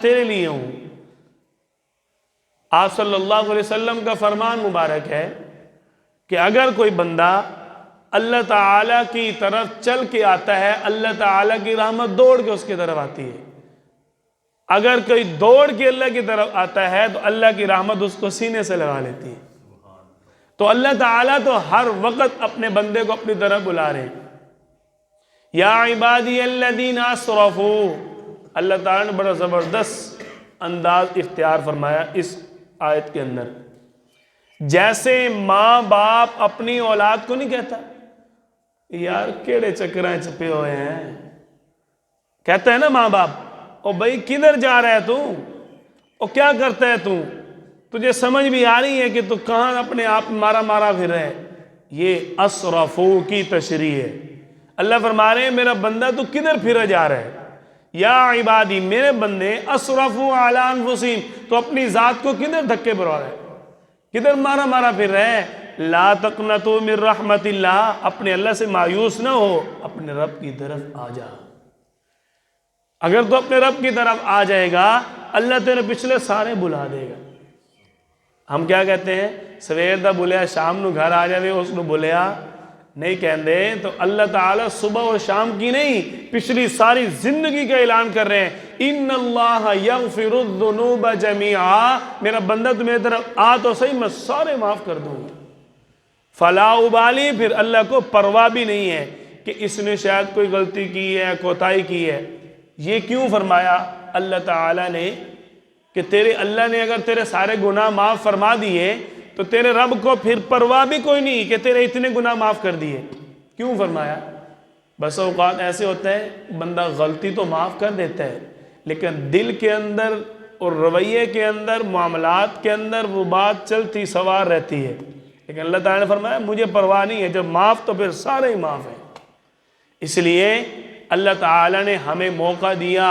تیرے لیے ہوں۔ آپ صلی اللہ علیہ وسلم کا فرمان مبارک ہے کہ اگر کوئی بندہ اللہ تعالیٰ کی طرف چل کے آتا ہے، اللہ تعالیٰ کی رحمت دوڑ کے اس کی طرف آتی ہے۔ اگر کوئی دوڑ کے اللہ کی طرف آتا ہے تو اللہ کی رحمت اس کو سینے سے لگا لیتی ہے۔ تو اللہ تعالیٰ تو ہر وقت اپنے بندے کو اپنی طرف بلا رہے ہیں۔ یا عبادی الذین اسرفوا، اللہ تعالیٰ نے بڑا زبردست انداز اختیار فرمایا اس آیت کے اندر۔ جیسے ماں باپ اپنی اولاد کو نہیں کہتا یار کیڑے چکرائیں چھپے ہوئے ہیں، کہتا ہے نا ماں باپ، او بھائی کدھر جا رہا ہے تو، او کیا کرتا ہے تو، تجھے سمجھ بھی آ رہی ہے کہ تو کہاں اپنے آپ مارا مارا پھر رہے۔ یہ اسرفو کی تشریح ہے۔ اللہ فرما رہے ہیں میرا بندہ تو کدھر پھرا جا رہا ہے، یا عبادی میرے بندے اسرفو علی انفسہم، تو اپنی ذات کو کدھر دھکے بروا رہے ہیں، کدھر مارا مارا پھر رہے ہیں۔ لا تقنطوا من رحمت اللہ، اپنے اللہ سے مایوس نہ ہو، اپنے رب کی طرف آ جا۔ اگر تو اپنے رب کی طرف آ جائے گا اللہ تیرے پچھلے سارے بلا دے گا۔ ہم کیا کہتے ہیں سویر دا بولیا شام نو گھر آ جاوے اس نو بولیا نہیں کہندے، تو اللہ تعالیٰ صبح اور شام کی نہیں پچھلی ساری زندگی کا اعلان کر رہے ہیں ان اللہ یغفر الذنوب جمیعا، میرا بندہ تو میری طرف آ تو صحیح میں سارے معاف کر دوں گا۔ فلا ابالی، پھر اللہ کو پرواہ بھی نہیں ہے کہ اس نے شاید کوئی غلطی کی ہے، کوتاہی کی ہے۔ یہ کیوں فرمایا اللہ تعالیٰ نے کہ تیرے اللہ نے اگر تیرے سارے گناہ معاف فرما دیے تو تیرے رب کو پھر پرواہ بھی کوئی نہیں کہ تیرے اتنے گناہ معاف کر دیے۔ کیوں فرمایا؟ بس اوقات ایسے ہوتا ہے بندہ غلطی تو معاف کر دیتا ہے لیکن دل کے اندر اور رویے کے اندر معاملات کے اندر وہ بات چلتی سوار رہتی ہے، لیکن اللہ تعالیٰ نے فرمایا مجھے پرواہ نہیں ہے، جب معاف تو پھر سارے ہی معاف ہیں۔ اس لیے اللہ تعالیٰ نے ہمیں موقع دیا